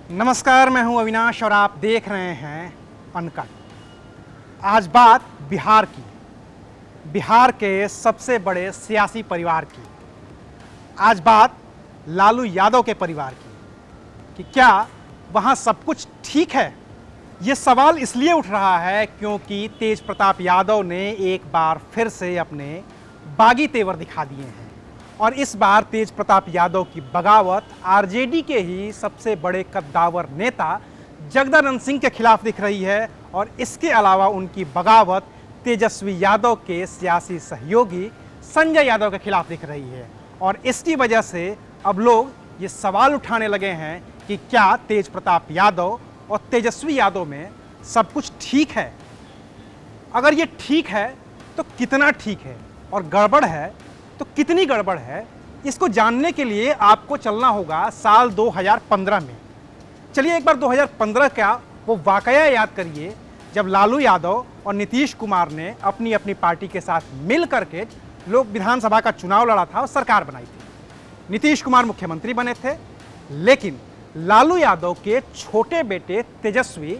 नमस्कार, मैं हूं अविनाश और आप देख रहे हैं अनकट। आज बात बिहार की, बिहार के सबसे बड़े सियासी परिवार की। आज बात लालू यादव के परिवार की कि क्या वहां सब कुछ ठीक है। ये सवाल इसलिए उठ रहा है क्योंकि तेज प्रताप यादव ने एक बार फिर से अपने बागी तेवर दिखा दिए हैं और इस बार तेज प्रताप यादव की बगावत आरजेडी के ही सबसे बड़े कद्दावर नेता जगदानंद सिंह के खिलाफ दिख रही है और इसके अलावा उनकी बगावत तेजस्वी यादव के सियासी सहयोगी संजय यादव के खिलाफ दिख रही है। और इसकी वजह से अब लोग ये सवाल उठाने लगे हैं कि क्या तेज प्रताप यादव और तेजस्वी यादव में सब कुछ ठीक है। अगर ये ठीक है तो कितना ठीक है, और गड़बड़ है तो कितनी गड़बड़ है। इसको जानने के लिए आपको चलना होगा साल 2015 में। चलिए एक बार 2015 का वो वाकया याद करिए जब लालू यादव और नीतीश कुमार ने अपनी अपनी पार्टी के साथ मिल करके लोग विधानसभा का चुनाव लड़ा था और सरकार बनाई थी। नीतीश कुमार मुख्यमंत्री बने थे, लेकिन लालू यादव के छोटे बेटे तेजस्वी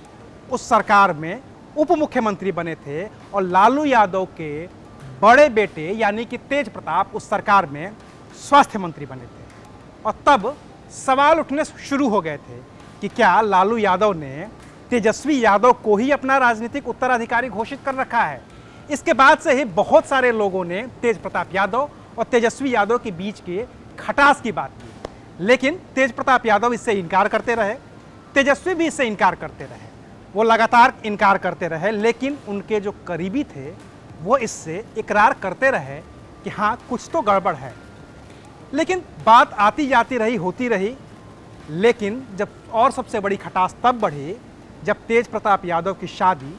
उस सरकार में उप मुख्यमंत्री बने थे और लालू यादव के बड़े बेटे यानी कि तेज प्रताप उस सरकार में स्वास्थ्य मंत्री बने थे। और तब सवाल उठने शुरू हो गए थे कि क्या लालू यादव ने तेजस्वी यादव को ही अपना राजनीतिक उत्तराधिकारी घोषित कर रखा है। इसके बाद से ही बहुत सारे लोगों ने तेज प्रताप यादव और तेजस्वी यादव के बीच के खटास की बात की, लेकिन तेज प्रताप यादव इससे इनकार करते रहे, तेजस्वी भी इससे इनकार करते रहे। वो लगातार इनकार करते रहे, लेकिन उनके जो करीबी थे वो इससे इकरार करते रहे कि हाँ कुछ तो गड़बड़ है। लेकिन बात आती जाती रही, होती रही। लेकिन जब और सबसे बड़ी खटास तब बढ़ी जब तेज प्रताप यादव की शादी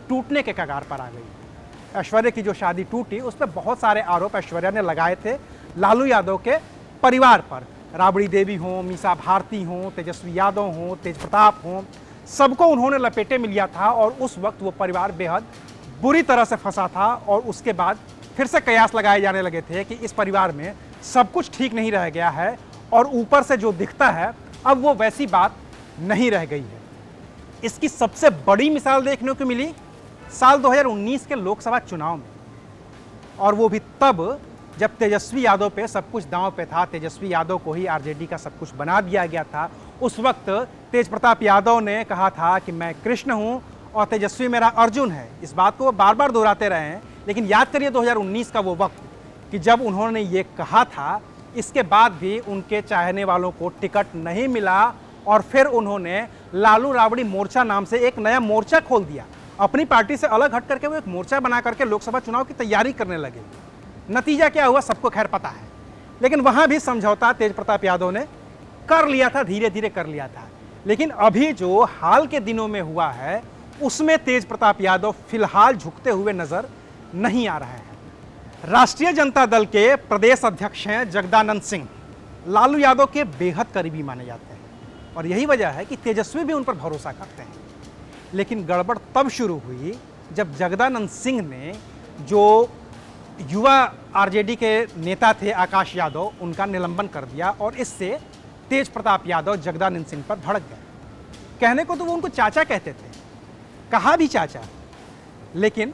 टूटने के कगार पर आ गई। ऐश्वर्या की जो शादी टूटी उस पर बहुत सारे आरोप ऐश्वर्या ने लगाए थे लालू यादव के परिवार पर। राबड़ी देवी हों, मीसा भारती हों, तेजस्वी यादव हों, तेज प्रताप हों, सबको उन्होंने लपेटे में लिया था और उस वक्त वो परिवार बेहद बुरी तरह से फंसा था। और उसके बाद फिर से कयास लगाए जाने लगे थे कि इस परिवार में सब कुछ ठीक नहीं रह गया है और ऊपर से जो दिखता है अब वो वैसी बात नहीं रह गई है। इसकी सबसे बड़ी मिसाल देखने को मिली साल 2019 के लोकसभा चुनाव में, और वो भी तब जब तेजस्वी यादव पे सब कुछ दांव पे था। तेजस्वी यादव को ही आरजेडी का सब कुछ बना दिया गया था। उस वक्त तेज प्रताप यादव ने कहा था कि मैं कृष्ण हूं और तेजस्वी मेरा अर्जुन है। इस बात को वो बार बार दोहराते रहे हैं, लेकिन याद करिए 2019 का वो वक्त कि जब उन्होंने ये कहा था। इसके बाद भी उनके चाहने वालों को टिकट नहीं मिला और फिर उन्होंने लालू राबड़ी मोर्चा नाम से एक नया मोर्चा खोल दिया। अपनी पार्टी से अलग हट करके वो एक मोर्चा बना करके लोकसभा चुनाव की तैयारी करने लगे। नतीजा क्या हुआ सबको खैर पता है, लेकिन वहां भी समझौता तेज प्रताप यादव ने कर लिया था, धीरे धीरे कर लिया था। लेकिन अभी जो हाल के दिनों में हुआ है उसमें तेज प्रताप यादव फिलहाल झुकते हुए नजर नहीं आ रहे हैं। राष्ट्रीय जनता दल के प्रदेश अध्यक्ष हैं जगदानंद सिंह, लालू यादव के बेहद करीबी माने जाते हैं और यही वजह है कि तेजस्वी भी उन पर भरोसा करते हैं। लेकिन गड़बड़ तब शुरू हुई जब जगदानंद सिंह ने जो युवा आरजेडी के नेता थे आकाश यादव, उनका निलंबन कर दिया और इससे तेज प्रताप यादव जगदानंद सिंह पर भड़क गए। कहने को तो वो उनको चाचा कहते थे, कहा भी चाचा, लेकिन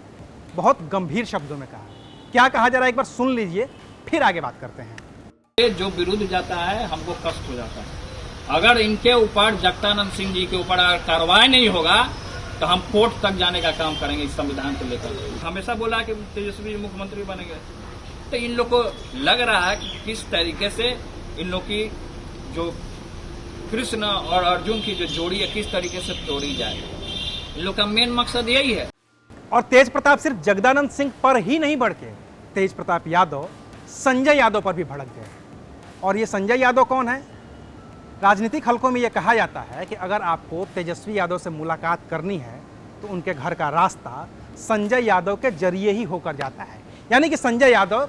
बहुत गंभीर शब्दों में कहा। क्या कहा जरा एक बार सुन लीजिए, फिर आगे बात करते हैं। जो विरुद्ध जाता है हमको कष्ट हो जाता है। अगर इनके ऊपर जगदानंद सिंह जी के ऊपर अगर कार्रवाई नहीं होगा तो हम कोर्ट तक जाने का काम करेंगे इस संविधान को लेकर। हमेशा बोला कि तेजस्वी मुख्यमंत्री बनेंगे, तो इन लोग को लग रहा है कि किस तरीके से इन लोग की जो कृष्ण और अर्जुन की जो जोड़ी है किस तरीके से तोड़ी जाए। इन लोग का मेन मकसद यही है। और तेज प्रताप सिर्फ जगदानंद सिंह पर ही नहीं भड़के, तेज प्रताप यादव संजय यादव पर भी भड़क गए। और ये संजय यादव कौन है? राजनीतिक हलकों में यह कहा जाता है कि अगर आपको तेजस्वी यादव से मुलाकात करनी है तो उनके घर का रास्ता संजय यादव के जरिए ही होकर जाता है। यानी कि संजय यादव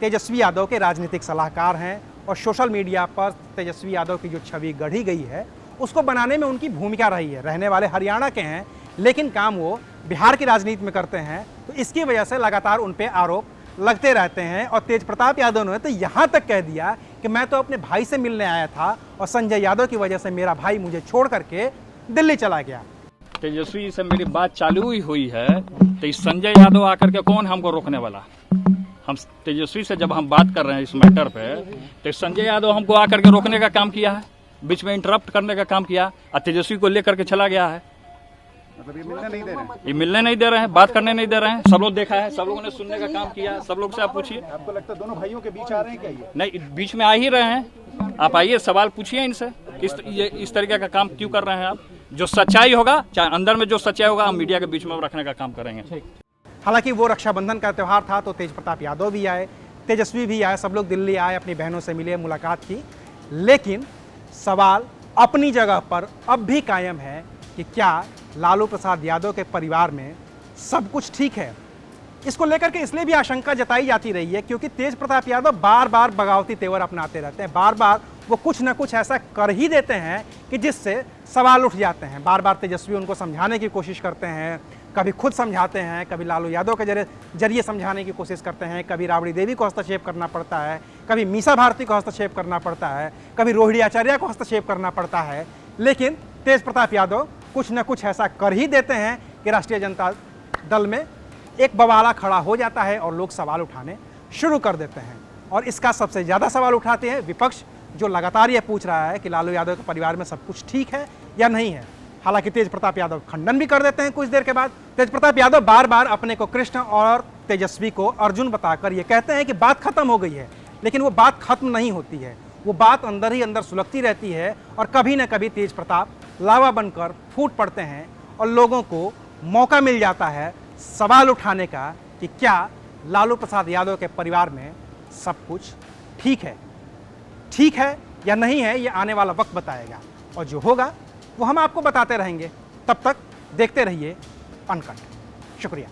तेजस्वी यादव के राजनीतिक सलाहकार हैं और सोशल मीडिया पर तेजस्वी यादव की जो छवि गढ़ी गई है उसको बनाने में उनकी भूमिका रही है। रहने वाले हरियाणा के हैं, लेकिन काम वो बिहार की राजनीति में करते हैं, तो इसकी वजह से लगातार उन पर आरोप लगते रहते हैं। और तेज प्रताप यादव ने तो यहाँ तक कह दिया कि मैं तो अपने भाई से मिलने आया था और संजय यादव की वजह से मेरा भाई मुझे छोड़ करके दिल्ली चला गया। तेजस्वी से मेरी बात चालू ही हुई है तो इस संजय यादव आकर के कौन हमको रोकने वाला? हम तेजस्वी से जब हम बात कर रहे हैं इस मैटर पे तो संजय यादव हमको आकर के रोकने का काम किया है, बीच में इंटरप्ट करने का काम किया और तेजस्वी को लेकर के चला गया है। मतलब ये मिलने नहीं दे रहे हैं। ये मिलने नहीं दे रहे हैं, बात करने नहीं दे रहे हैं। सब लोग देखा है, सब लोगों ने सुनने का काम किया है, सब लोग से आप पूछिए। आपको लगता है दोनों भाइयों के बीच आ रहे हैं क्या ये? नहीं, बीच में आ ही रहे हैं। आप आइए, सवाल पूछिए इनसे, इस तरीके का काम क्यों कर रहे हैं आप? जो सच्चाई होगा, चाहे अंदर में जो सच्चाई होगा, हम मीडिया के बीच में रखने का काम करेंगे। हालांकि वो रक्षाबंधन का त्यौहार था तो तेज प्रताप यादव भी आए, तेजस्वी भी आए, सब लोग दिल्ली आए, अपनी बहनों से मिले, मुलाकात की। लेकिन सवाल अपनी जगह पर अब भी कायम है कि क्या लालू प्रसाद यादव के परिवार में सब कुछ ठीक है। इसको लेकर के इसलिए भी आशंका जताई जाती रही है क्योंकि तेज प्रताप यादव बार बार बगावती तेवर अपनाते रहते हैं, बार बार वो कुछ ना कुछ ऐसा कर ही देते हैं कि जिससे सवाल उठ जाते हैं। बार बार तेजस्वी उनको समझाने की कोशिश करते हैं, कभी खुद समझाते हैं, कभी लालू यादव के जरिए समझाने की कोशिश करते हैं, कभी राबड़ी देवी को हस्तक्षेप करना पड़ता है, कभी मीसा भारती को हस्तक्षेप करना पड़ता है, कभी रोहिणी आचार्य को हस्तक्षेप करना पड़ता है। लेकिन तेज प्रताप यादव कुछ न कुछ ऐसा कर ही देते हैं कि राष्ट्रीय जनता दल में एक बवाला खड़ा हो जाता है और लोग सवाल उठाने शुरू कर देते हैं। और इसका सबसे ज़्यादा सवाल उठाते हैं विपक्ष, जो लगातार ये पूछ रहा है कि लालू यादव के परिवार में सब कुछ ठीक है या नहीं है। हालांकि तेज प्रताप यादव खंडन भी कर देते हैं कुछ देर के बाद। तेज प्रताप यादव बार बार अपने को कृष्ण और तेजस्वी को अर्जुन बताकर ये कहते हैं कि बात खत्म हो गई है, लेकिन वो बात खत्म नहीं होती है, वो बात अंदर ही अंदर सुलगती रहती है और कभी न कभी तेज प्रताप लावा बनकर फूट पड़ते हैं और लोगों को मौका मिल जाता है सवाल उठाने का कि क्या लालू प्रसाद यादव के परिवार में सब कुछ ठीक है या नहीं है। ये आने वाला वक्त बताएगा और जो होगा वो हम आपको बताते रहेंगे। तब तक देखते रहिए अनकट। शुक्रिया।